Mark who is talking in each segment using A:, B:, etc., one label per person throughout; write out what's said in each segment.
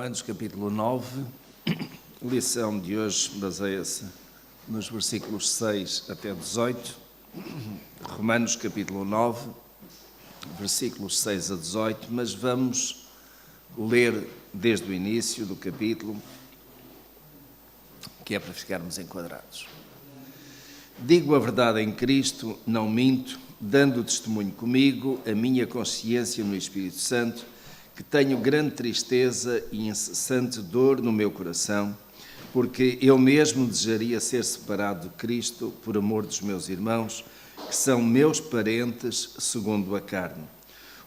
A: Romanos capítulo 9, a lição de hoje baseia-se nos versículos 6 até 18. Romanos capítulo 9, versículos 6 a 18, mas vamos ler desde o início do capítulo, que é para ficarmos enquadrados. Digo a verdade em Cristo, não minto, dando testemunho comigo, a minha consciência no Espírito Santo, que tenho grande tristeza e incessante dor no meu coração, porque eu mesmo desejaria ser separado de Cristo por amor dos meus irmãos, que são meus parentes segundo a carne,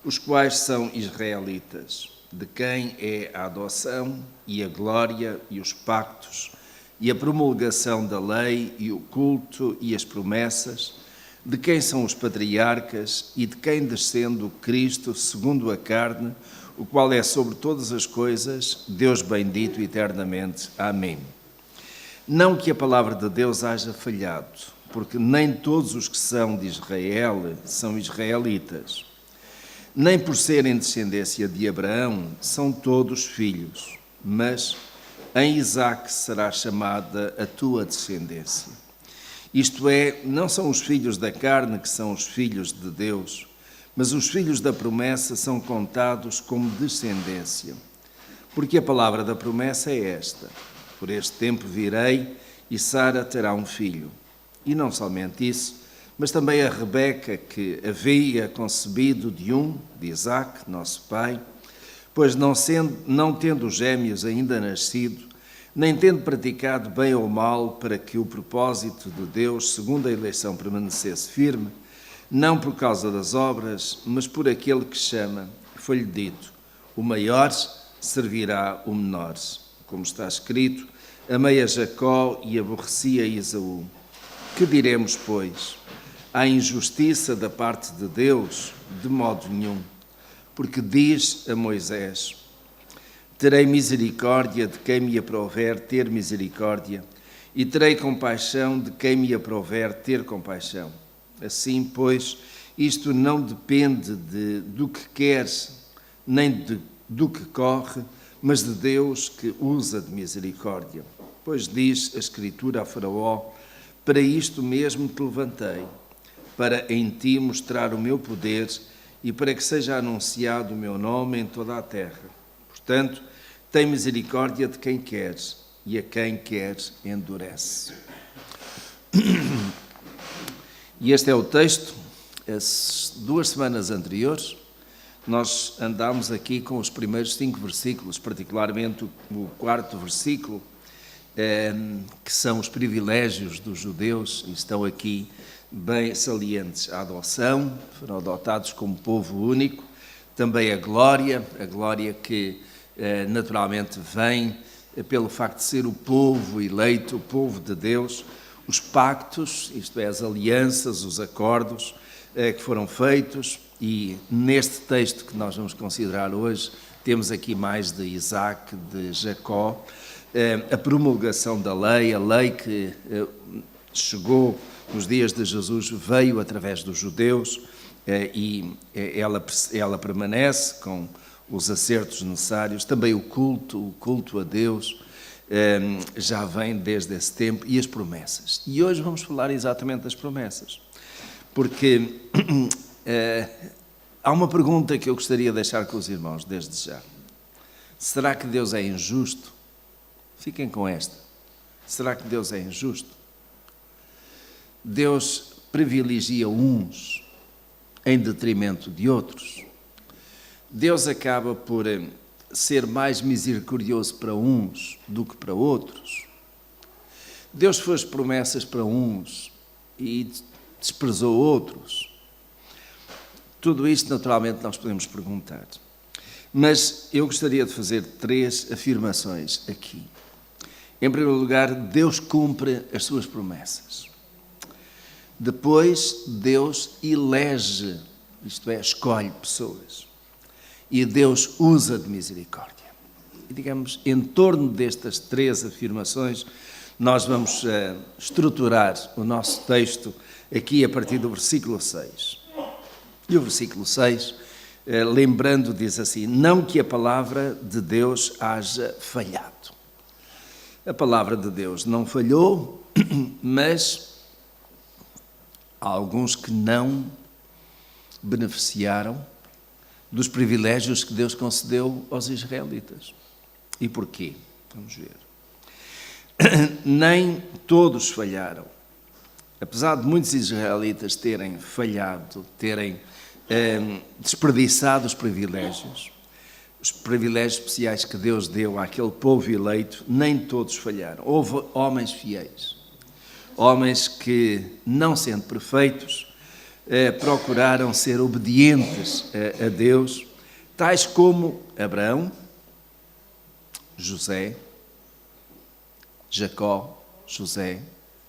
A: os quais são israelitas, de quem é a adoção e a glória e os pactos, e a promulgação da lei e o culto e as promessas, de quem são os patriarcas e de quem descendo Cristo segundo a carne, o qual é sobre todas as coisas, Deus bendito eternamente. Amém. Não que a palavra de Deus haja falhado, porque nem todos os que são de Israel são israelitas, nem por serem descendência de Abraão são todos filhos, mas em Isaque será chamada a tua descendência. Isto é, não são os filhos da carne que são os filhos de Deus, mas os filhos da promessa são contados como descendência. Porque a palavra da promessa é esta: por este tempo virei e Sara terá um filho. E não somente isso, mas também a Rebeca, que havia concebido de Isaque, nosso pai, pois não tendo gêmeos ainda nascido, nem tendo praticado bem ou mal para que o propósito de Deus, segundo a eleição, permanecesse firme, não por causa das obras, mas por aquele que chama, foi-lhe dito: o maior servirá o menor. Como está escrito: amei a Jacó e aborreci a Esaú. Que diremos, pois? Há injustiça da parte de Deus? De modo nenhum. Porque diz a Moisés: terei misericórdia de quem me aprouver ter misericórdia, e terei compaixão de quem me aprouver ter compaixão. Assim, pois, isto não depende do que queres, nem do que corre, mas de Deus que usa de misericórdia. Pois diz a Escritura a Faraó: para isto mesmo te levantei, para em ti mostrar o meu poder e para que seja anunciado o meu nome em toda a terra. Portanto, tem misericórdia de quem queres, e a quem queres endurece. E este é o texto. As 2 semanas anteriores, nós andámos aqui com os primeiros 5 versículos, particularmente o 4º versículo, que são os privilégios dos judeus, e estão aqui bem salientes: a adoção, foram adotados como povo único, também a glória que naturalmente vem pelo facto de ser o povo eleito, o povo de Deus, os pactos, isto é, as alianças, os acordos que foram feitos, e neste texto que nós vamos considerar hoje, temos aqui mais de Isaque, de Jacó, a promulgação da lei, a lei que chegou nos dias de Jesus, veio através dos judeus, e ela permanece com os acertos necessários. Também o culto a Deus, já vem desde esse tempo, e as promessas. E hoje vamos falar exatamente das promessas, porque há uma pergunta que eu gostaria de deixar com os irmãos desde já: será que Deus é injusto? Fiquem com esta: será que Deus é injusto? Deus privilegia uns em detrimento de outros. Deus acaba por ser mais misericordioso para uns do que para outros. Deus fez promessas para uns e desprezou outros. Tudo isto, naturalmente, nós podemos perguntar. Mas eu gostaria de fazer 3 afirmações aqui. Em primeiro lugar, Deus cumpre as suas promessas. Depois, Deus elege, isto é, escolhe pessoas. E Deus usa de misericórdia. E, digamos, em torno destas 3 afirmações, nós vamos estruturar o nosso texto aqui a partir do versículo 6. E o versículo 6 lembrando, diz assim, não que a palavra de Deus haja falhado. A palavra de Deus não falhou, mas há alguns que não beneficiaram dos privilégios que Deus concedeu aos israelitas. E porquê? Vamos ver. Nem todos falharam. Apesar de muitos israelitas terem falhado, terem desperdiçado os privilégios especiais que Deus deu àquele povo eleito, nem todos falharam. Houve homens fiéis, homens que, não sendo perfeitos, procuraram ser obedientes a Deus, tais como Abraão, José, Jacó, José,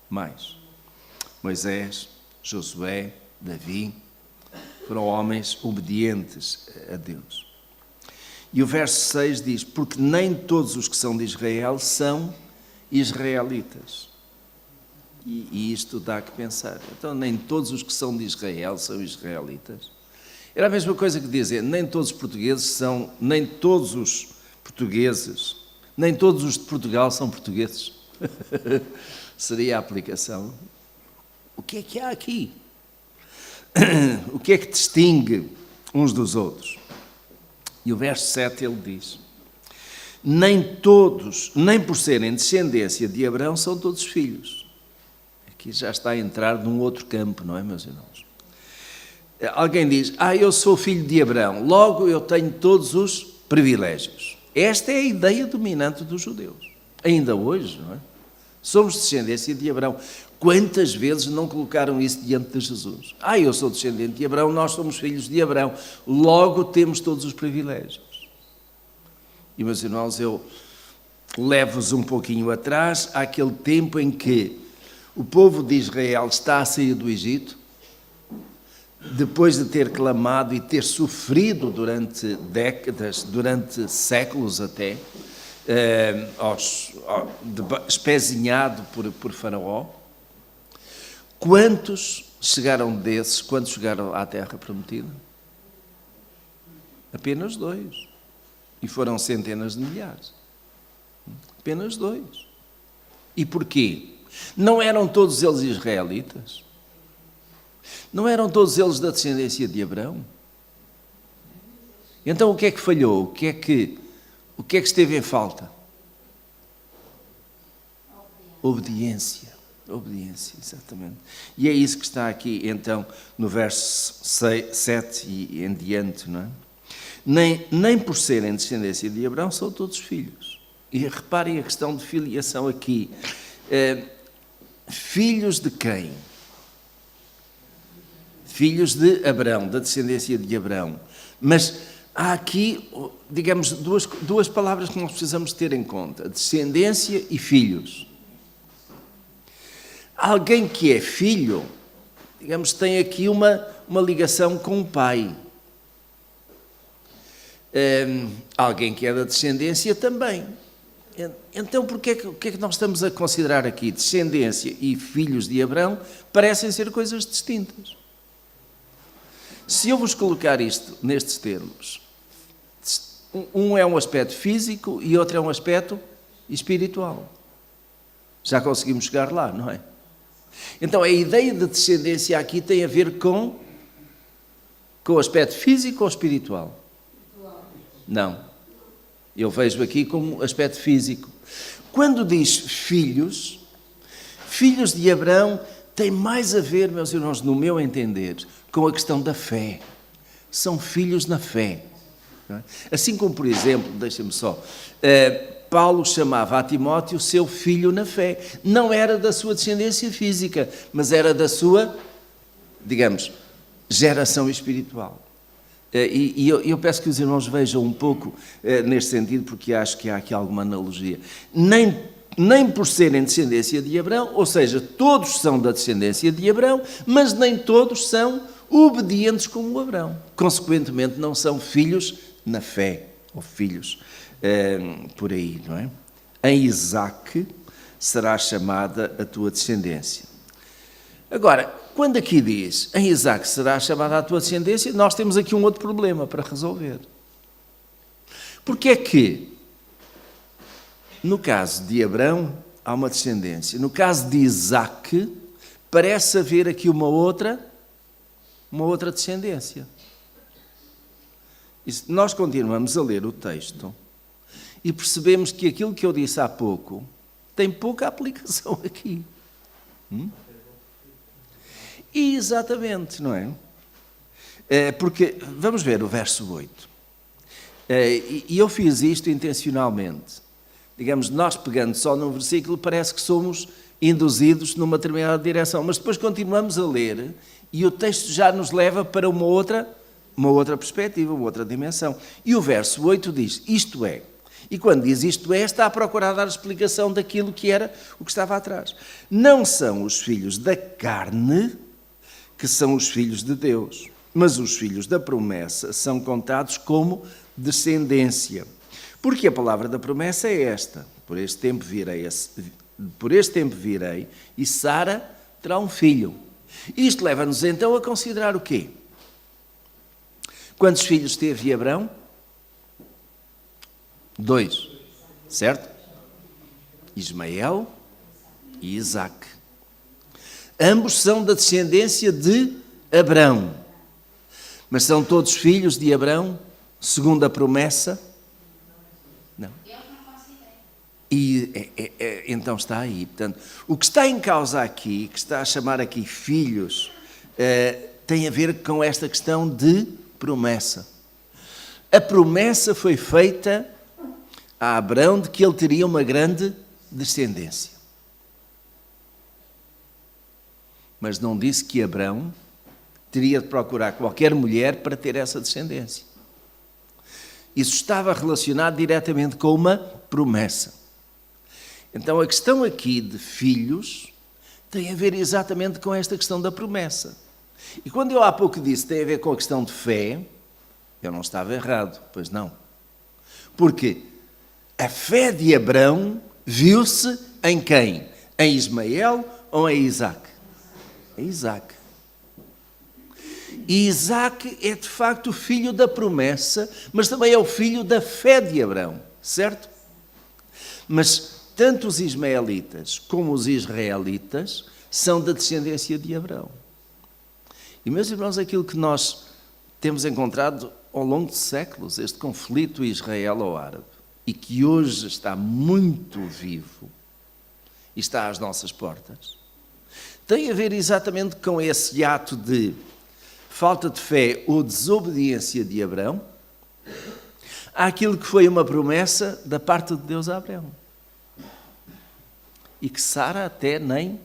A: mais Moisés, Josué, Davi, foram homens obedientes a Deus. E o verso 6 diz, porque nem todos os que são de Israel são israelitas. E isto dá que pensar. Então, nem todos os que são de Israel são israelitas. Era a mesma coisa que dizer, nem todos os portugueses são, nem todos os portugueses, nem todos os de Portugal são portugueses. Seria a aplicação. O que é que há aqui? O que é que distingue uns dos outros? E o verso 7 ele diz, nem todos, nem por serem descendência de Abraão, são todos filhos. Aqui já está a entrar num outro campo, não é, meus irmãos? Alguém diz, eu sou filho de Abraão, logo eu tenho todos os privilégios. Esta é a ideia dominante dos judeus. Ainda hoje, não é? Somos descendência de Abraão. Quantas vezes não colocaram isso diante de Jesus? Eu sou descendente de Abraão, nós somos filhos de Abraão, logo temos todos os privilégios. E, meus irmãos, eu levo-vos um pouquinho atrás, àquele tempo em que o povo de Israel está a sair do Egito, depois de ter clamado e ter sofrido durante décadas, durante séculos até, espezinhado por Faraó. Quantos chegaram desses, quantos chegaram à terra prometida? Apenas 2. E foram centenas de milhares. Apenas 2. E porquê? Não eram todos eles israelitas? Não eram todos eles da descendência de Abraão? Então o que é que falhou? O que é que esteve em falta? Obediência. Obediência, exatamente. E é isso que está aqui, então, no verso 7 e em diante, não é? Nem por serem descendência de Abraão são todos filhos. E reparem a questão de filiação aqui. Filhos de quem? Filhos de Abraão, da descendência de Abraão. Mas há aqui, digamos, duas palavras que nós precisamos ter em conta: descendência e filhos. Alguém que é filho, digamos, tem aqui uma ligação com o pai. Alguém que é da descendência também. Então, o que é que nós estamos a considerar aqui? Descendência e filhos de Abraão parecem ser coisas distintas. Se eu vos colocar isto nestes termos, um é um aspecto físico e outro é um aspecto espiritual. Já conseguimos chegar lá, não é? Então, a ideia de descendência aqui tem a ver com o aspecto físico ou espiritual? Não. Eu vejo aqui como aspecto físico. Quando diz filhos de Abraão, tem mais a ver, meus irmãos, no meu entender, com a questão da fé. São filhos na fé. Assim como, por exemplo, deixem-me só... Paulo chamava a Timóteo seu filho na fé. Não era da sua descendência física, mas era da sua, digamos, geração espiritual. E eu peço que os irmãos vejam um pouco neste sentido, porque acho que há aqui alguma analogia. Nem por serem descendência de Abraão, ou seja, todos são da descendência de Abraão, mas nem todos são obedientes como Abraão. Consequentemente, não são filhos na fé, ou filhos por aí, não é? Em Isaque será chamada a tua descendência. Agora, quando aqui diz, em Isaque será chamada a tua descendência, nós temos aqui um outro problema para resolver. Porque é que, no caso de Abraão, há uma descendência. No caso de Isaque, parece haver aqui uma outra descendência. E nós continuamos a ler o texto e percebemos que aquilo que eu disse há pouco tem pouca aplicação aqui. E exatamente, não é? Porque, vamos ver o verso 8. E eu fiz isto intencionalmente. Digamos, nós pegando só num versículo, parece que somos induzidos numa determinada direção, mas depois continuamos a ler e o texto já nos leva para uma outra perspectiva, uma outra dimensão. E o verso 8 diz, isto é. E quando diz isto é, está a procurar dar explicação daquilo que era o que estava atrás. Não são os filhos da carne que são os filhos de Deus, mas os filhos da promessa são contados como descendência. Porque a palavra da promessa é esta: por este tempo virei e Sara terá um filho. Isto leva-nos então a considerar o quê? Quantos filhos teve Abraão? 2, certo? Ismael e Isaque. Ambos são da descendência de Abraão. Mas são todos filhos de Abraão, segundo a promessa? Não. E então está aí. Portanto, o que está em causa aqui, que está a chamar aqui filhos, tem a ver com esta questão de promessa. A promessa foi feita a Abraão de que ele teria uma grande descendência. Mas não disse que Abraão teria de procurar qualquer mulher para ter essa descendência. Isso estava relacionado diretamente com uma promessa. Então a questão aqui de filhos tem a ver exatamente com esta questão da promessa. E quando eu há pouco disse tem a ver com a questão de fé, eu não estava errado, pois não. Porque a fé de Abraão viu-se em quem? Em Ismael ou em Isaque? Em Isaque. E Isaque é de facto o filho da promessa, mas também é o filho da fé de Abraão, certo? Mas tanto os ismaelitas como os israelitas são da descendência de Abraão. E, meus irmãos, aquilo que nós temos encontrado ao longo de séculos, este conflito israelo-árabe, e que hoje está muito vivo e está às nossas portas, tem a ver exatamente com esse ato de falta de fé ou desobediência de Abraão àquilo que foi uma promessa da parte de Deus a Abraão. E que Sara até nem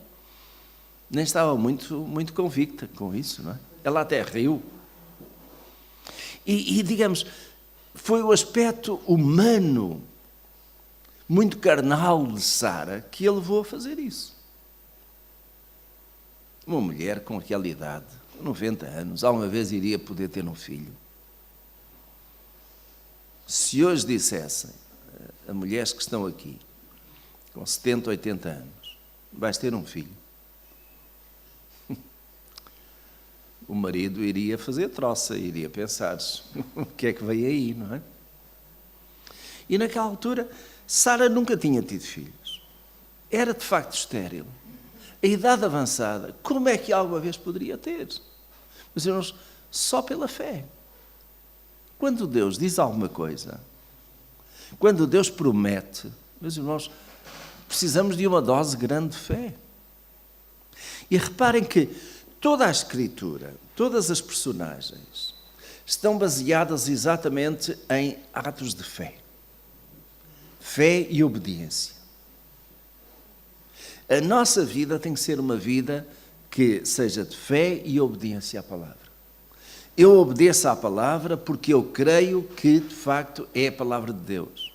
A: estava muito convicta com isso, não é? Ela até riu. E digamos, foi o aspecto humano, muito carnal de Sara, que a levou a fazer isso. Uma mulher com aquela idade, 90 anos, alguma vez iria poder ter um filho. Se hoje dissessem a mulheres que estão aqui, com 70, 80 anos, vais ter um filho, o marido iria fazer troça, iria pensar o que é que veio aí, não é? E naquela altura, Sara nunca tinha tido filhos. Era de facto estéril. A idade avançada, como é que alguma vez poderia ter? Mas irmãos, só pela fé. Quando Deus diz alguma coisa, quando Deus promete, meus irmãos, precisamos de uma dose grande de fé. E reparem que toda a Escritura, todas as personagens, estão baseadas exatamente em atos de fé. Fé e obediência. A nossa vida tem que ser uma vida que seja de fé e obediência à palavra. Eu obedeço à palavra porque eu creio que, de facto, é a palavra de Deus.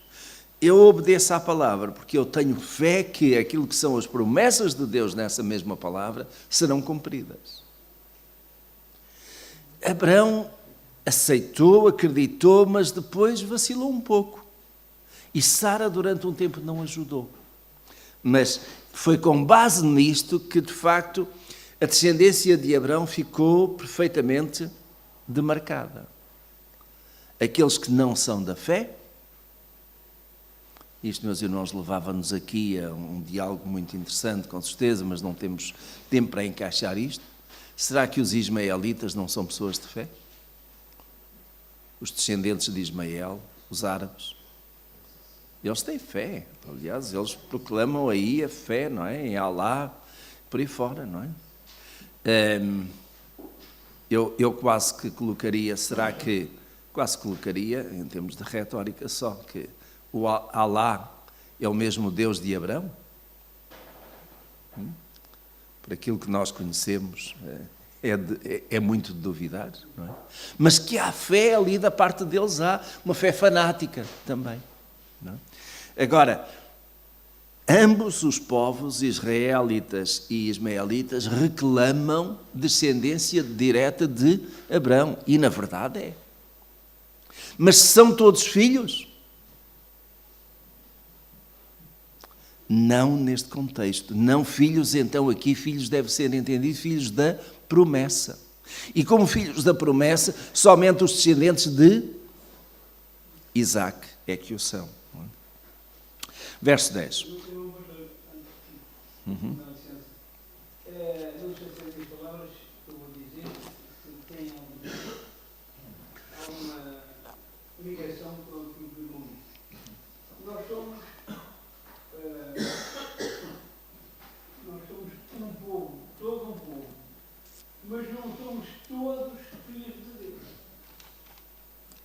A: Eu obedeço à palavra porque eu tenho fé que aquilo que são as promessas de Deus nessa mesma palavra serão cumpridas. Abraão aceitou, acreditou, mas depois vacilou um pouco. E Sara, durante um tempo, não ajudou. Mas foi com base nisto que, de facto, A descendência de Abraão ficou perfeitamente demarcada. Aqueles que não são da fé, isto, meus irmãos, levava-nos aqui a um diálogo muito interessante, com certeza, mas não temos tempo para encaixar isto. Será que os ismaelitas não são pessoas de fé? Os descendentes de Ismael, os árabes, eles têm fé. Aliás, eles proclamam aí a fé, não é? Em Alá, por aí fora, não é? Eu quase que colocaria, quase colocaria, em termos de retórica só, que o Alá é o mesmo Deus de Abraão? Por aquilo que nós conhecemos, é muito de duvidar, não é? Mas que há fé ali da parte deles, há uma fé fanática também, não é? Agora, ambos os povos, israelitas e ismaelitas, reclamam descendência direta de Abraão. E, na verdade, é. Mas são todos filhos? Não neste contexto. Não filhos, então aqui filhos deve ser entendido filhos da promessa. E como filhos da promessa, somente os descendentes de Isaac é que o são. Verso 10.
B: Não sei se as palavras que eu vou dizer se têm alguma ligação com o que o irmão disse. Nós somos um povo, todo um povo, mas não somos todos filhos de Deus.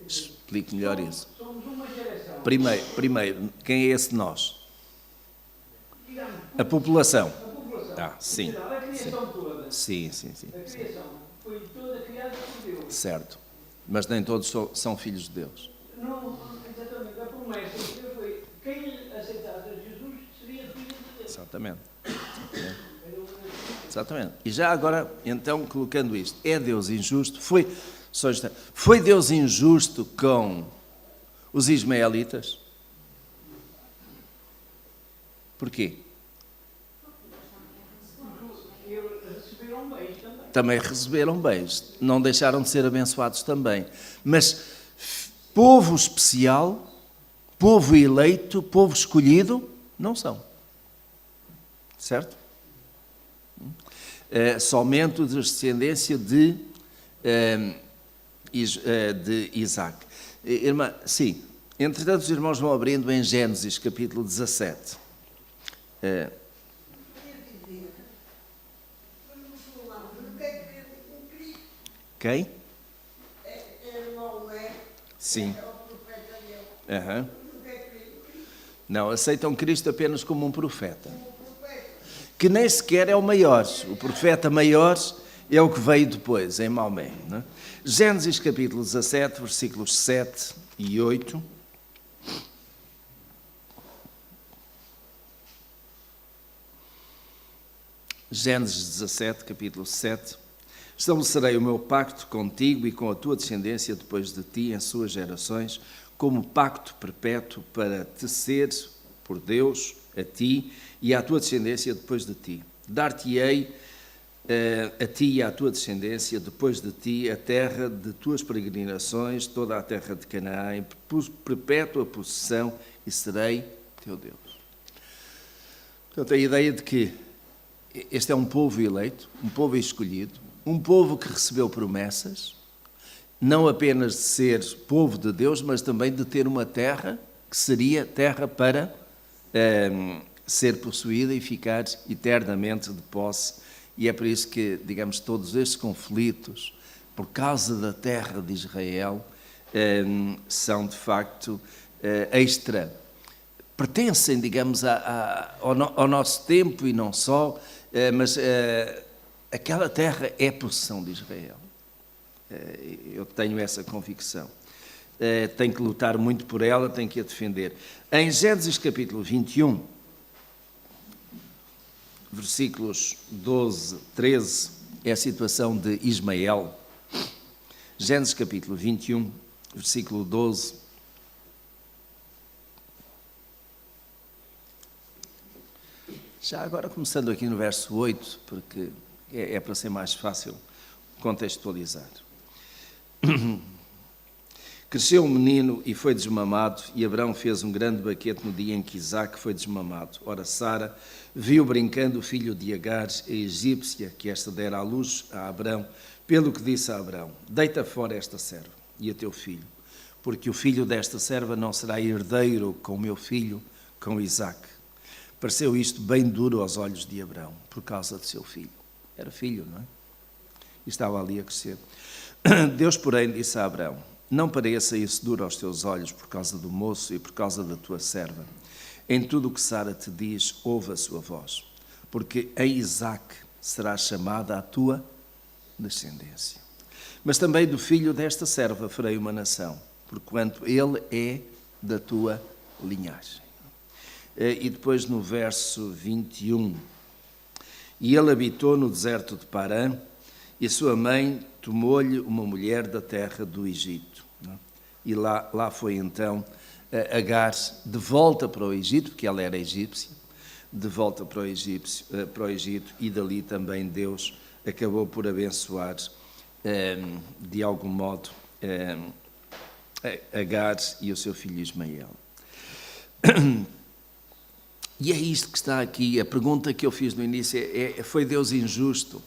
A: Explique melhor isso.
B: Somos uma geração.
A: Primeiro, quem é esse nós?
B: Digamos,
A: A população.
B: a população.
A: Ah, sim.
B: A criação toda.
A: Sim.
B: A criação foi toda criada por Deus.
A: Certo. Mas nem todos são filhos de Deus.
B: Não, exatamente. A promessa de Deus foi quem aceitasse a Jesus seria filho de Deus.
A: Exatamente. E já agora, então, colocando isto, é Deus injusto? Foi Deus injusto com os ismaelitas? Porquê?
B: Receberam bens também.
A: Também receberam bens, não deixaram de ser abençoados também. Mas povo especial, povo eleito, povo escolhido, não são. Certo? Somente de descendência de Isaac. Irmã, sim. Entretanto, os irmãos vão abrindo em Gênesis, capítulo 17. Quem? Sim. Uhum. Não, aceitam Cristo apenas como um profeta. Que nem sequer é o maior. O profeta maior é o que veio depois, em Maomé. Não é? Gênesis capítulo 17, versículos 7 e 8. Gênesis 17, capítulo 7. Estabelecerei o meu pacto contigo e com a tua descendência depois de ti em suas gerações, como pacto perpétuo para te ser por Deus a ti e à tua descendência depois de ti. Dar-te-ei a ti e à tua descendência depois de ti a terra de tuas peregrinações, toda a terra de Canaã, em perpétua possessão, e serei teu Deus. Portanto, a ideia de que este é um povo eleito, um povo escolhido, um povo que recebeu promessas, não apenas de ser povo de Deus, mas também de ter uma terra que seria terra para ser possuída e ficar eternamente de posse. E é por isso que, digamos, todos estes conflitos, por causa da terra de Israel, são de facto pertencem, digamos, ao nosso tempo e não só, mas aquela terra é possessão de Israel. Eu tenho essa convicção. Tenho que lutar muito por ela, tenho que a defender. Em Gênesis capítulo 21, versículos 12, 13, é a situação de Ismael. Gênesis capítulo 21, versículo 12. Já agora começando aqui no verso 8, porque é para ser mais fácil contextualizar. Cresceu um menino e foi desmamado, e Abraão fez um grande banquete no dia em que Isaque foi desmamado. Ora, Sara viu brincando o filho de Agar, a egípcia, que esta dera à luz a Abraão, pelo que disse a Abraão: deita fora esta serva e a teu filho, porque o filho desta serva não será herdeiro com o meu filho, com Isaque. Pareceu isto bem duro aos olhos de Abraão, por causa de seu filho. Era filho, não é? E estava ali a crescer. Deus, porém, disse a Abraão: não pareça isso duro aos teus olhos por causa do moço e por causa da tua serva. Em tudo o que Sara te diz, ouve a sua voz, porque em Isaque será chamada a tua descendência. Mas também do filho desta serva farei uma nação, porquanto ele é da tua linhagem. E depois no verso 21, e ele habitou no deserto de Parã, e a sua mãe tomou-lhe uma mulher da terra do Egito. E lá foi então Agar de volta para o Egito, porque ela era egípcia, de volta para o Egito, e dali também Deus acabou por abençoar, de algum modo, Agar e o seu filho Ismael. E é isto que está aqui. A pergunta que eu fiz no início foi Deus injusto?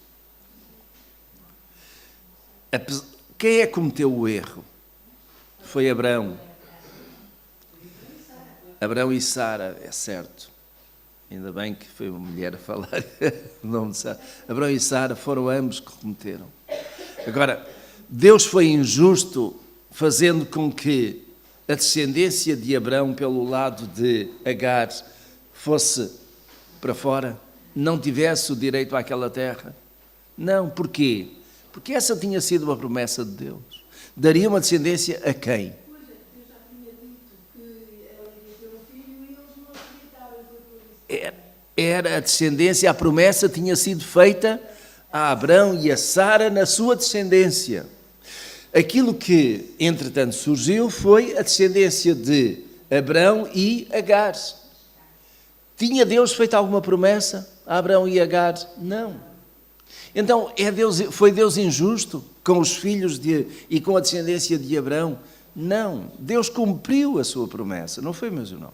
A: Quem é que cometeu o erro? Foi Abraão. Abraão e Sara, é certo. Ainda bem que foi uma mulher a falar o nome de Sara. Abraão e Sara foram ambos que cometeram. Agora, Deus foi injusto fazendo com que a descendência de Abraão pelo lado de Agar fosse para fora, não tivesse o direito àquela terra. Não, porquê? Porque essa tinha sido uma promessa de Deus. Daria uma descendência a quem?
B: Pois é, Deus já tinha dito que ela iria ter um filho e eles não acreditaram.
A: Era a descendência, a promessa tinha sido feita a Abraão e a Sara na sua descendência. Aquilo que, entretanto, surgiu foi a descendência de Abraão e Agar. Tinha Deus feito alguma promessa a Abraão e Agar? Não. Então, foi Deus injusto com os filhos e com a descendência de Abraão? Não. Deus cumpriu a sua promessa. Não foi, meus irmãos?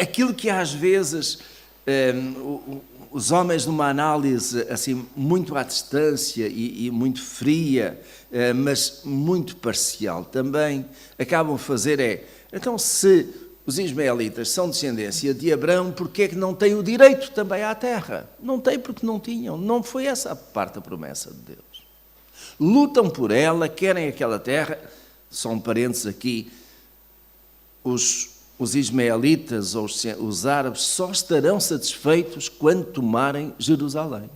A: Aquilo que às vezes os homens, numa análise assim, muito à distância e muito fria, mas muito parcial também, acabam a fazer então, se os ismaelitas são descendência de Abraão, porque é que não têm o direito também à terra? Não têm porque não tinham. Não foi essa a parte da promessa de Deus. Lutam por ela, querem aquela terra. Só um parênteses aqui. Os ismaelitas ou os árabes só estarão satisfeitos quando tomarem Jerusalém.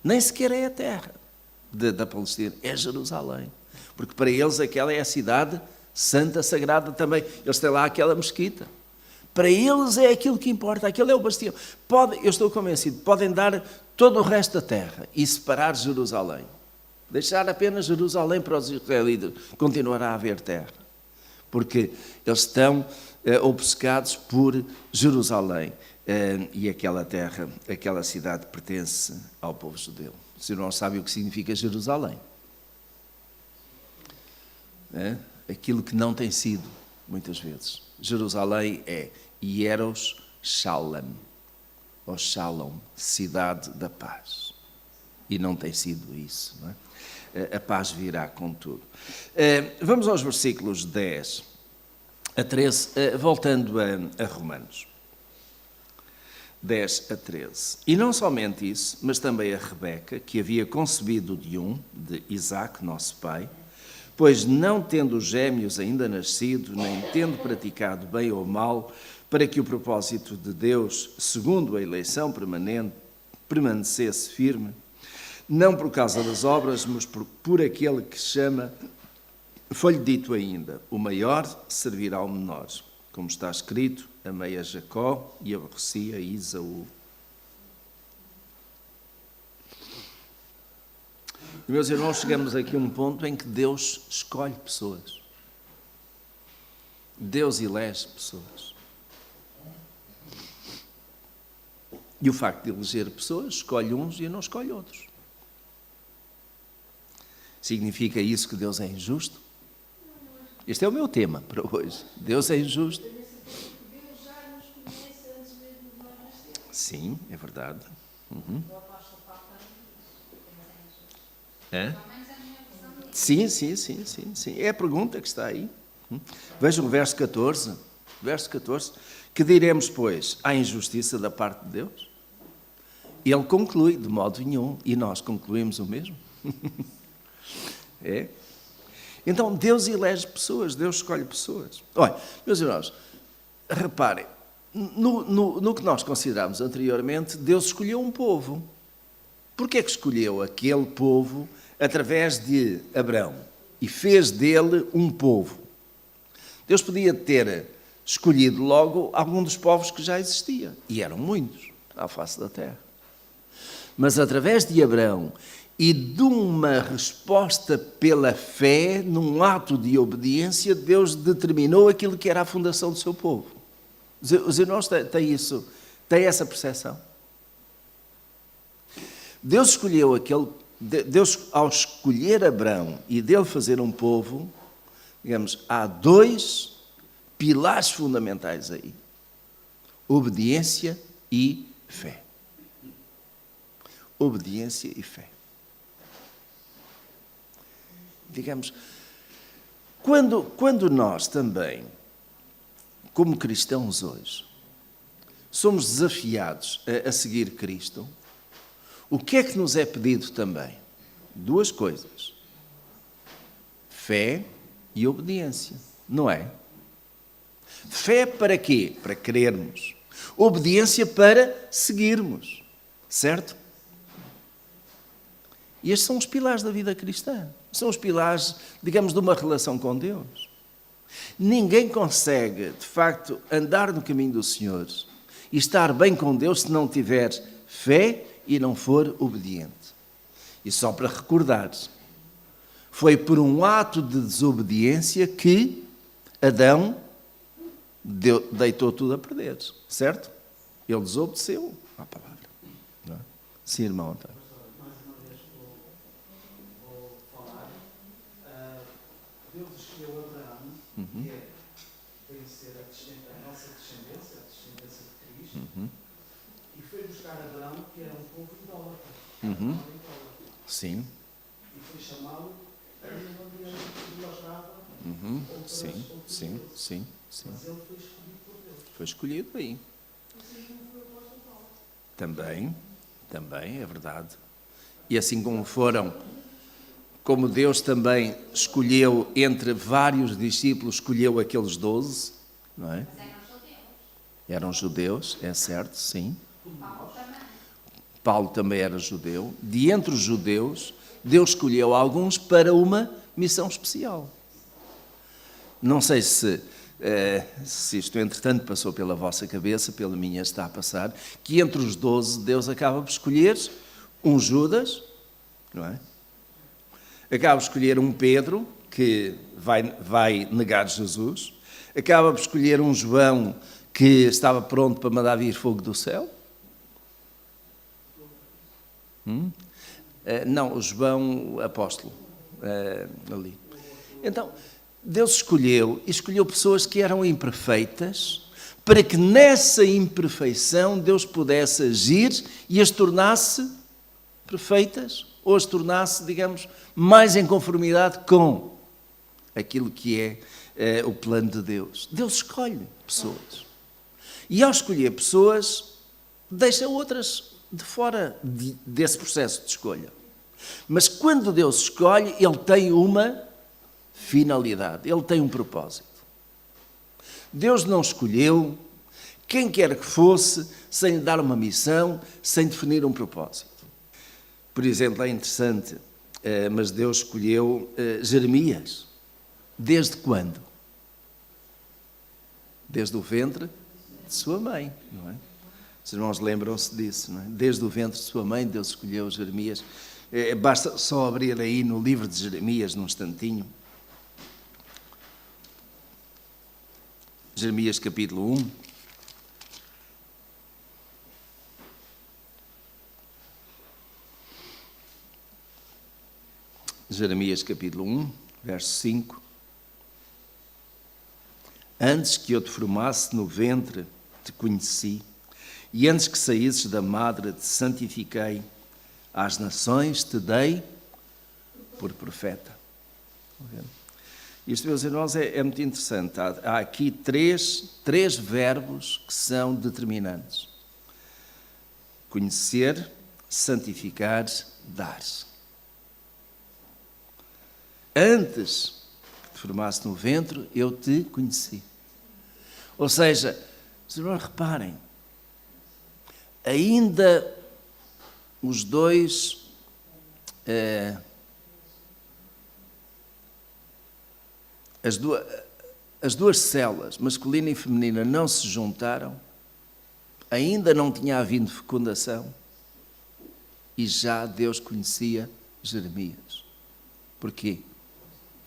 A: Nem sequer é a terra da Palestina, é Jerusalém. Porque para eles aquela é a cidade santa, sagrada também. Eles têm lá aquela mesquita. Para eles é aquilo que importa, aquele é o bastião. Eu estou convencido, podem dar todo o resto da terra e separar Jerusalém. Deixar apenas Jerusalém para os israelitas. Continuará a haver terra. Porque eles estão obcecados por Jerusalém. E aquela terra, aquela cidade pertence ao povo judeu. Se não sabe o que significa Jerusalém. Aquilo que não tem sido, muitas vezes. Jerusalém é Hieros Shalom, ou Shalom, cidade da paz. E não tem sido isso, não é? A paz virá com tudo. Vamos aos versículos 10 a 13, voltando a Romanos. 10 a 13. E não somente isso, mas também a Rebeca, que havia concebido de Isaque, nosso pai, pois não tendo os gêmeos ainda nascido, nem tendo praticado bem ou mal, para que o propósito de Deus, segundo a eleição permanecesse firme, não por causa das obras, mas por aquele que chama, foi-lhe dito ainda: o maior servirá ao menor. Como está escrito: amei a Jacó e aborreci a Esaú. Meus irmãos, chegamos aqui a um ponto em que Deus escolhe pessoas. Deus elege pessoas. E o facto de eleger pessoas, escolhe uns e não escolhe outros. Significa isso que Deus é injusto? Este é o meu tema para hoje. Deus é injusto?
C: Deus já nos conhece antes mesmo de nós nascermos.
A: Sim, é verdade.
C: O apóstolo Paulo
A: É?
C: pelo menos é a minha visão disso.
A: Sim. É a pergunta que está aí. Vejam o verso 14. Verso 14. Que diremos, pois, à injustiça da parte de Deus? Ele conclui, de modo nenhum, e nós concluímos o mesmo. É? Então, Deus elege pessoas, Deus escolhe pessoas. Olha, meus irmãos, reparem, no que nós consideramos anteriormente, Deus escolheu um povo. Porquê é que escolheu aquele povo através de Abraão e fez dele um povo? Deus podia ter escolhido logo algum dos povos que já existia, e eram muitos à face da terra. Mas através de Abraão e de uma resposta pela fé, num ato de obediência, Deus determinou aquilo que era a fundação do seu povo. Os irmãos têm essa percepção? Deus escolheu Deus, ao escolher Abraão e dele fazer um povo, digamos, há dois pilares fundamentais aí: obediência e fé. Obediência e fé. Digamos, quando nós também, como cristãos hoje, somos desafiados a seguir Cristo, o que é que nos é pedido também? Duas coisas: fé e obediência, não é? Fé para quê? Para crermos. Obediência para seguirmos, certo? E estes são os pilares da vida cristã. São os pilares, digamos, de uma relação com Deus. Ninguém consegue, de facto, andar no caminho do Senhor e estar bem com Deus se não tiver fé e não for obediente. E só para recordar, foi por um ato de desobediência que Adão deitou tudo a perder, certo? Ele desobedeceu à palavra. Não é? Sim, irmão António.
D: Deus escolheu Abraão, que tem de ser a nossa descendência, a descendência de Cristo, e foi buscar Abraão, que era um povo idólatra.
A: Sim.
D: E foi chamá-lo a onde ele idolatrava.
A: Sim.
D: Mas ele foi escolhido por Deus.
A: Foi escolhido aí. Também, é verdade. E assim como Deus também escolheu entre vários discípulos, escolheu aqueles 12, não é? Eram judeus, é certo, sim. Paulo também era judeu. De entre os judeus, Deus escolheu alguns para uma missão especial. Não sei se isto, entretanto, passou pela vossa cabeça, pela minha está a passar, que entre os 12 Deus acaba por escolher um Judas, não é? Acaba por escolher um Pedro, que vai negar Jesus. Acaba por escolher um João, que estava pronto para mandar vir fogo do céu. Não, o João apóstolo, ali. Então, Deus escolheu pessoas que eram imperfeitas, para que nessa imperfeição Deus pudesse agir e as tornasse perfeitas, ou as tornasse, digamos, mais em conformidade com aquilo que é o plano de Deus. Deus escolhe pessoas. E ao escolher pessoas, deixa outras de fora desse processo de escolha. Mas quando Deus escolhe, Ele tem uma finalidade, Ele tem um propósito. Deus não escolheu quem quer que fosse sem lhe dar uma missão, sem definir um propósito. Por exemplo, é interessante, mas Deus escolheu Jeremias. Desde quando? Desde o ventre de sua mãe, não é? Os irmãos lembram-se disso, não é? Desde o ventre de sua mãe, Deus escolheu Jeremias. Basta só abrir aí no livro de Jeremias, num instantinho. Jeremias capítulo 1. Jeremias capítulo 1, verso 5. Antes que eu te formasse no ventre, te conheci, e antes que saísses da madre, te santifiquei. Às nações te dei por profeta. Isto, meus irmãos, é muito interessante. Há aqui três verbos que são determinantes: conhecer, santificar, dar. Antes que te formasse no ventre, eu te conheci. Ou seja, os irmãos, reparem, ainda os dois as duas células, masculina e feminina, não se juntaram, ainda não tinha havido fecundação, e já Deus conhecia Jeremias. Porquê?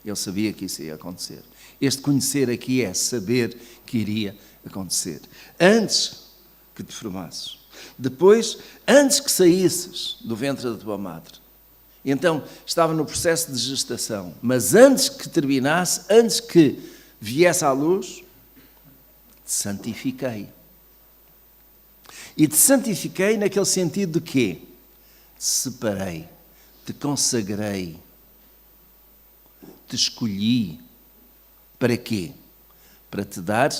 A: Ele sabia que isso ia acontecer. Este conhecer aqui é saber que iria acontecer. Antes que te formasses. Depois, antes que saísses do ventre da tua madre. Então, estava no processo de gestação. Mas antes que terminasse, antes que viesse à luz, te santifiquei. E te santifiquei naquele sentido de quê? Te separei, te consagrei, te escolhi. Para quê? Para te dar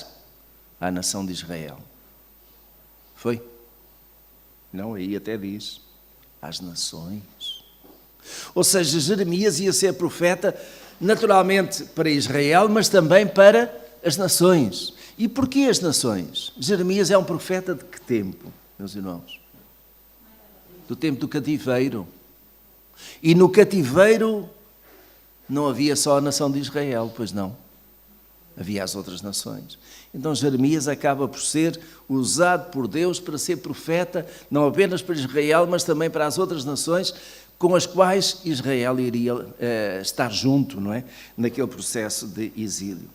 A: à nação de Israel. Foi? Não, aí até diz, às nações. Ou seja, Jeremias ia ser profeta naturalmente para Israel, mas também para as nações. E porquê as nações? Jeremias é um profeta de que tempo, meus irmãos? Do tempo do cativeiro. E no cativeiro não havia só a nação de Israel, pois não. Havia as outras nações. Então Jeremias acaba por ser usado por Deus para ser profeta, não apenas para Israel, mas também para as outras nações com as quais Israel iria estar junto, não é? Naquele processo de exílio.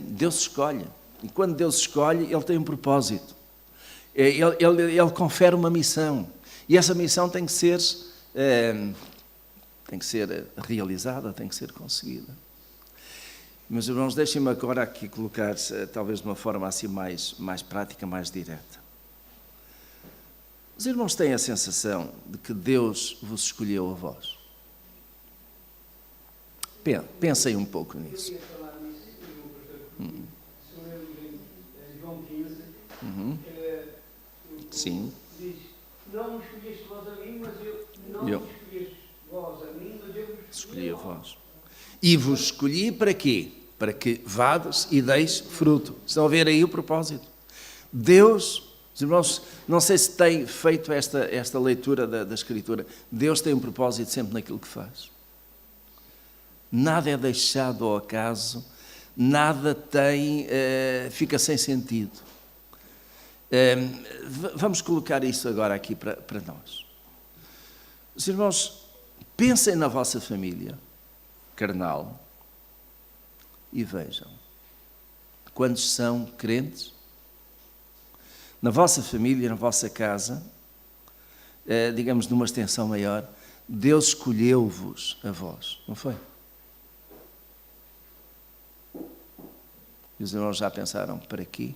A: Deus escolhe. E quando Deus escolhe, Ele tem um propósito. Ele confere uma missão. E essa missão tem que ser realizada, tem que ser conseguida. Meus irmãos, deixem-me agora aqui colocar, talvez de uma forma assim mais prática, mais direta. Os irmãos têm a sensação de que Deus vos escolheu a vós? Pensem um pouco nisso.
B: Eu ia falar nisso, se lemos em João 15,
A: Sim.
B: diz, não me escolheste vós a mim, mas eu não me escolheste vós a mim, mas eu vos
A: Escolhi a vós. E vos escolhi para quê? Para que vades e deis fruto. Estão a ver aí o propósito. Deus, os irmãos, não sei se têm feito esta leitura da Escritura, Deus tem um propósito sempre naquilo que faz. Nada é deixado ao acaso, nada fica sem sentido. Vamos colocar isso agora aqui para nós. Os irmãos, pensem na vossa família carnal e vejam quantos são crentes. Na vossa família, na vossa casa, digamos numa extensão maior, Deus escolheu-vos a vós, não foi? E os irmãos já pensaram, para quê?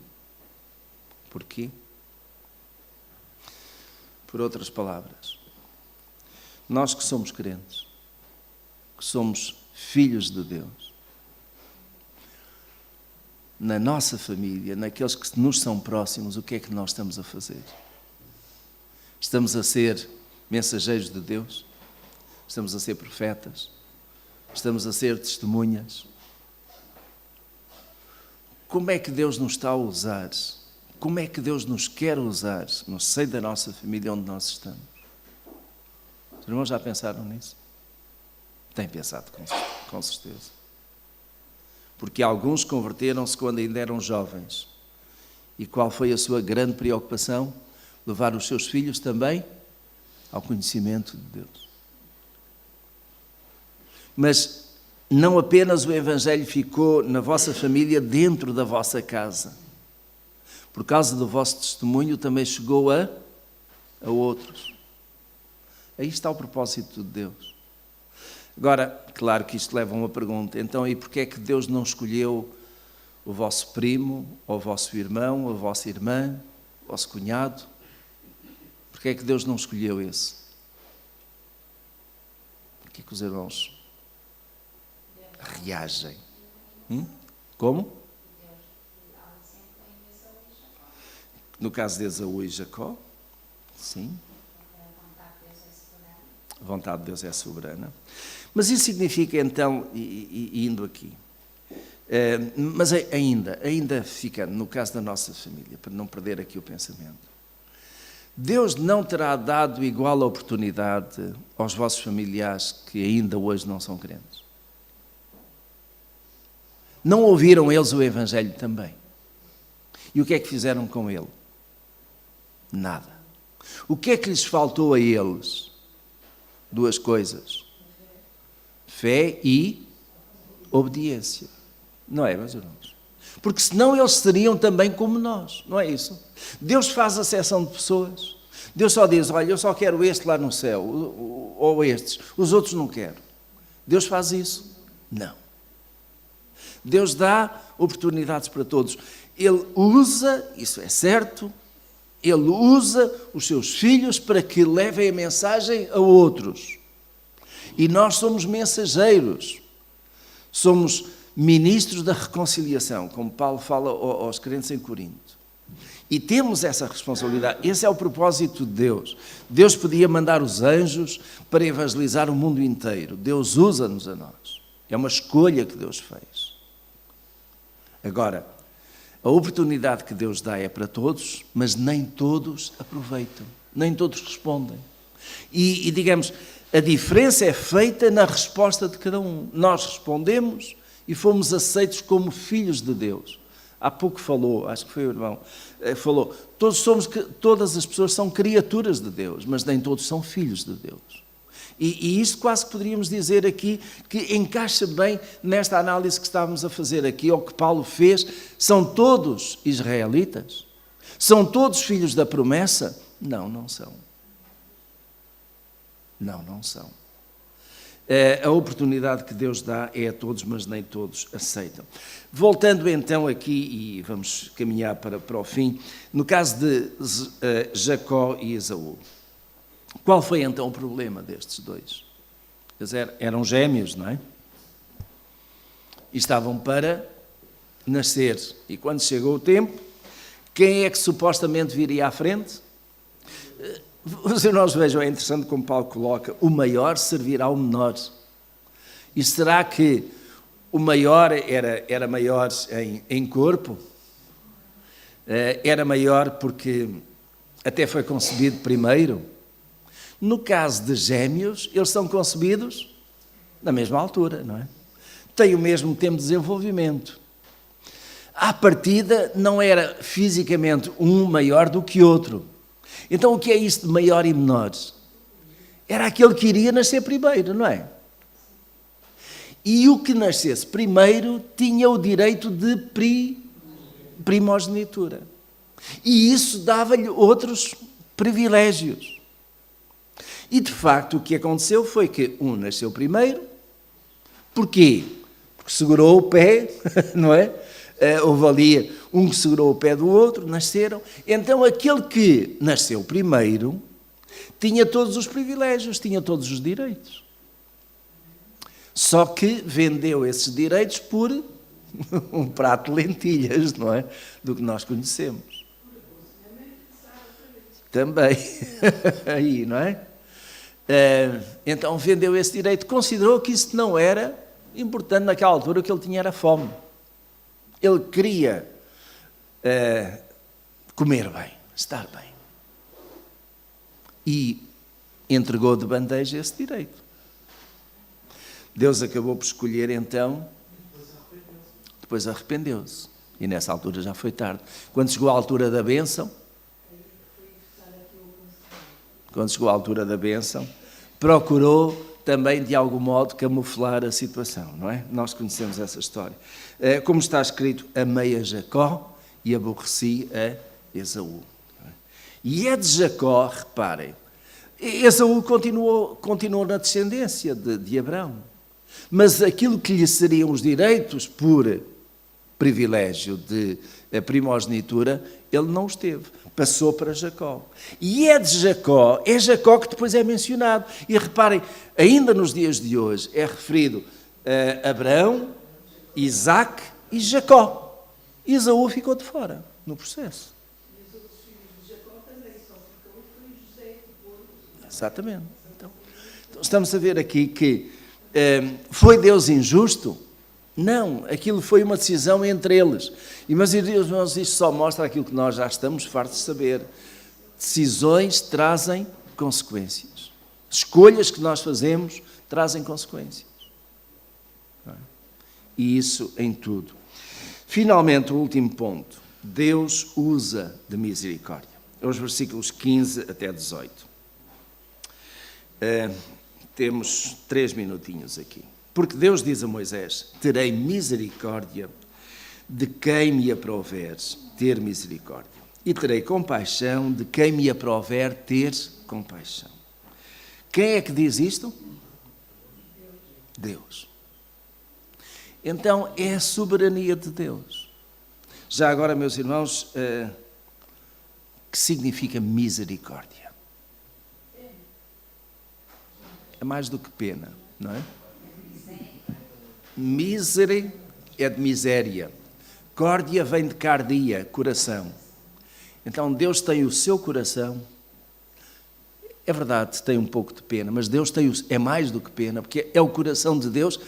A: Porquê? Por outras palavras, nós que somos crentes, que somos filhos de Deus, na nossa família, naqueles que nos são próximos, o que é que nós estamos a fazer? Estamos a ser mensageiros de Deus? Estamos a ser profetas? Estamos a ser testemunhas? Como é que Deus nos está a usar? Como é que Deus nos quer usar no seio da nossa família onde nós estamos? Os irmãos já pensaram nisso? Têm pensado, com certeza. Porque alguns converteram-se quando ainda eram jovens. E qual foi a sua grande preocupação? Levar os seus filhos também ao conhecimento de Deus. Mas não apenas o Evangelho ficou na vossa família, dentro da vossa casa. Por causa do vosso testemunho também chegou a outros. Aí está o propósito de Deus. Agora, claro que isto leva a uma pergunta. Então, e porquê é que Deus não escolheu o vosso primo, ou o vosso irmão, ou a vossa irmã, o vosso cunhado? Porquê é que Deus não escolheu esse? Porquê é que os irmãos reagem? Como? No caso de Esaú e Jacó, sim. A vontade de Deus é soberana. Mas isso significa então, indo aqui, mas ainda ficando no caso da nossa família, para não perder aqui o pensamento, Deus não terá dado igual oportunidade aos vossos familiares que ainda hoje não são crentes? Não ouviram eles o Evangelho também? E o que é que fizeram com ele? Nada. O que é que lhes faltou a eles? Duas coisas: fé e obediência. Não é, meus irmãos? Porque senão eles seriam também como nós, não é isso? Deus faz acepção de pessoas. Deus só diz: olha, eu só quero este lá no céu, ou estes, os outros não quero. Deus faz isso? Não. Deus dá oportunidades para todos. Ele usa, isso é certo, Ele usa os seus filhos para que levem a mensagem a outros. E nós somos mensageiros. Somos ministros da reconciliação, como Paulo fala aos crentes em Corinto. E temos essa responsabilidade. Esse é o propósito de Deus. Deus podia mandar os anjos para evangelizar o mundo inteiro. Deus usa-nos a nós. É uma escolha que Deus fez. Agora, a oportunidade que Deus dá é para todos, mas nem todos aproveitam, nem todos respondem. E digamos, a diferença é feita na resposta de cada um. Nós respondemos e fomos aceitos como filhos de Deus. Há pouco falou, acho que foi o irmão, falou, todas as pessoas são criaturas de Deus, mas nem todos são filhos de Deus. E isto quase que poderíamos dizer aqui que encaixa bem nesta análise que estávamos a fazer aqui, ou que Paulo fez. São todos israelitas? São todos filhos da promessa? Não, não são. Não são. A oportunidade que Deus dá é a todos, mas nem todos aceitam. Voltando então aqui, e vamos caminhar para o fim, no caso de Jacó e Esaú. Qual foi então o problema destes dois? Eles eram gêmeos, não é? E estavam para nascer. E quando chegou o tempo, quem é que supostamente viria à frente? Os irmãos vejam, é interessante como Paulo coloca, o maior servirá ao menor. E será que o maior era maior em corpo? Era maior porque até foi concebido primeiro? No caso de gêmeos, eles são concebidos na mesma altura, não é? Têm o mesmo tempo de desenvolvimento. À partida, não era fisicamente um maior do que outro. Então, o que é isto de maior e menor? Era aquele que iria nascer primeiro, não é? E o que nascesse primeiro tinha o direito de primogenitura. E isso dava-lhe outros privilégios. E, de facto, o que aconteceu foi que um nasceu primeiro. Porquê? Porque segurou o pé, não é? Houve ali um que segurou o pé do outro, nasceram. Então, aquele que nasceu primeiro tinha todos os privilégios, tinha todos os direitos. Só que vendeu esses direitos por um prato de lentilhas, não é? Do que nós conhecemos. Também. Aí, não é? Então vendeu esse direito, considerou que isso não era importante naquela altura, que ele tinha era fome. Ele queria comer bem, estar bem. E entregou de bandeja esse direito. Deus acabou por escolher então, depois arrependeu-se. E nessa altura já foi tarde. Quando chegou à altura da bênção, procurou também, de algum modo, camuflar a situação, não é? Nós conhecemos essa história. Como está escrito, amei a Jacó e aborreci a Esaú. E é de Jacó, reparem, Esaú continuou na descendência de Abraão. Mas aquilo que lhe seriam os direitos por privilégio de primogenitura, ele não os teve. Passou para Jacó. E é Jacó que depois é mencionado. E reparem, ainda nos dias de hoje é referido a Abraão, Isaac e Jacó. Esaú ficou de fora no processo.
C: E os outros filhos de Jacó também só ficou, foi José depois.
A: Exatamente. Então, estamos a ver aqui que foi Deus injusto? Não, aquilo foi uma decisão entre eles. E, meus irmãos, isto só mostra aquilo que nós já estamos fartos de saber. Decisões trazem consequências. Escolhas que nós fazemos trazem consequências. E isso em tudo. Finalmente, o último ponto. Deus usa de misericórdia. É os versículos 15 até 18. Temos 3 minutinhos aqui. Porque Deus diz a Moisés: terei misericórdia de quem me aprouver ter misericórdia. E terei compaixão de quem me aprouver ter compaixão. Quem é que diz isto? Deus. Então é a soberania de Deus. Já agora, meus irmãos, que significa misericórdia? É mais do que pena, não é? Misere é de miséria. Córdia vem de cardia, coração. Então Deus tem o seu coração. É verdade, tem um pouco de pena, mas Deus é mais do que pena, porque é o coração de Deus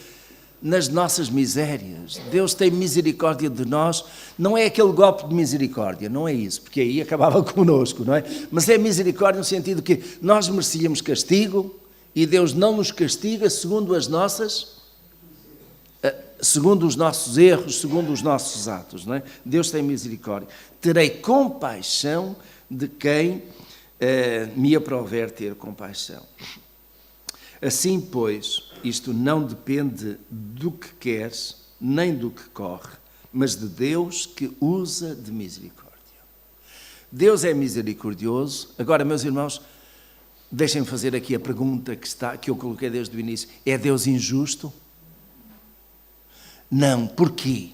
A: nas nossas misérias. Deus tem misericórdia de nós. Não é aquele golpe de misericórdia, não é isso, porque aí acabava conosco, não é? Mas é misericórdia no sentido que nós merecíamos castigo e Deus não nos castiga segundo segundo os nossos erros, segundo os nossos atos, não é? Deus tem misericórdia. Terei compaixão de quem me aprouver ter compaixão. Assim, pois, isto não depende do que queres, nem do que corre, mas de Deus que usa de misericórdia. Deus é misericordioso. Agora, meus irmãos, deixem-me fazer aqui a pergunta que eu coloquei desde o início. É Deus injusto? Não. Porquê?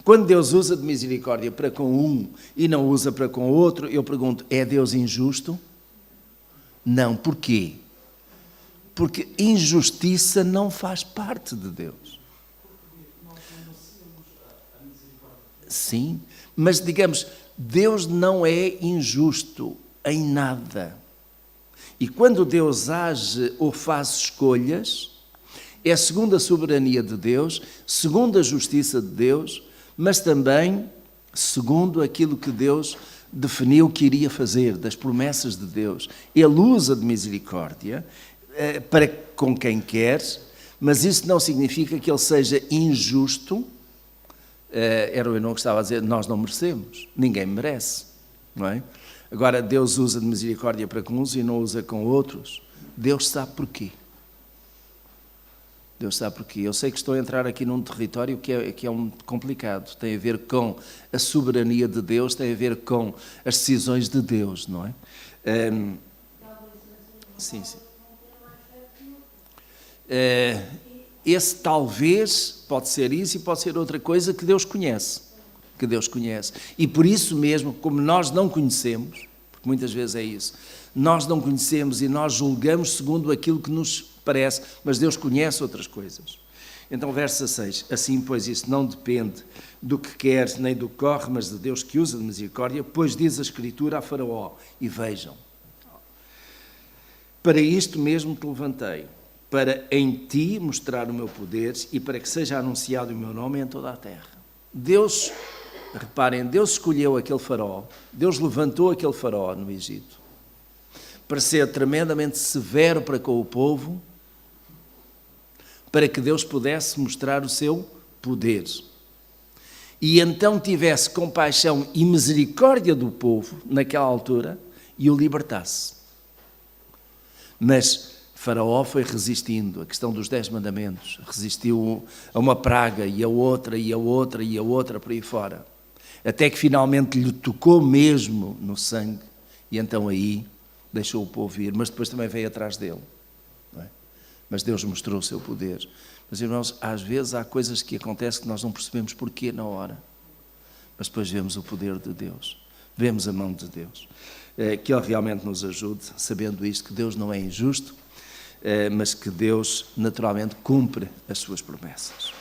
A: Quando Deus usa de misericórdia para com um e não usa para com o outro, eu pergunto, é Deus injusto? Não. Porquê? Porque injustiça não faz parte de Deus. Sim, mas digamos, Deus não é injusto em nada. E quando Deus age ou faz escolhas, é segundo a soberania de Deus, segundo a justiça de Deus, mas também segundo aquilo que Deus definiu que iria fazer, das promessas de Deus. Ele usa de misericórdia para com quem quer, mas isso não significa que ele seja injusto. Era o irmão que estava a dizer, nós não merecemos, ninguém merece, não é? Agora, Deus usa de misericórdia para com uns e não usa com outros. Deus sabe porquê. Deus sabe porquê. Eu sei que estou a entrar aqui num território que é complicado. Tem a ver com a soberania de Deus, tem a ver com as decisões de Deus, não é? Sim. Esse talvez pode ser isso e pode ser outra coisa que Deus conhece. E por isso mesmo, como nós não conhecemos, porque muitas vezes é isso, nós não conhecemos e nós julgamos segundo aquilo que nos parece, mas Deus conhece outras coisas. Então, verso 16, assim, pois, isso não depende do que quer, nem do que corre, mas de Deus que usa de misericórdia, pois diz a Escritura a Faraó, e vejam, para isto mesmo te levantei, para em ti mostrar o meu poder e para que seja anunciado o meu nome em toda a terra. Deus, reparem, Deus escolheu aquele faraó, Deus levantou aquele faraó no Egito, para ser tremendamente severo para com o povo, para que Deus pudesse mostrar o seu poder. E então tivesse compaixão e misericórdia do povo, naquela altura, e o libertasse. Mas Faraó foi resistindo, a questão dos 10 mandamentos, resistiu a uma praga, e a outra, e a outra, e a outra, por aí fora. Até que finalmente lhe tocou mesmo no sangue, e então aí deixou o povo ir, mas depois também veio atrás dele. Não é? Mas Deus mostrou o seu poder. Mas, irmãos, às vezes há coisas que acontecem que nós não percebemos porquê na hora. Mas depois vemos o poder de Deus. Vemos a mão de Deus. Que Ele realmente nos ajude, sabendo isto, que Deus não é injusto, mas que Deus naturalmente cumpre as suas promessas.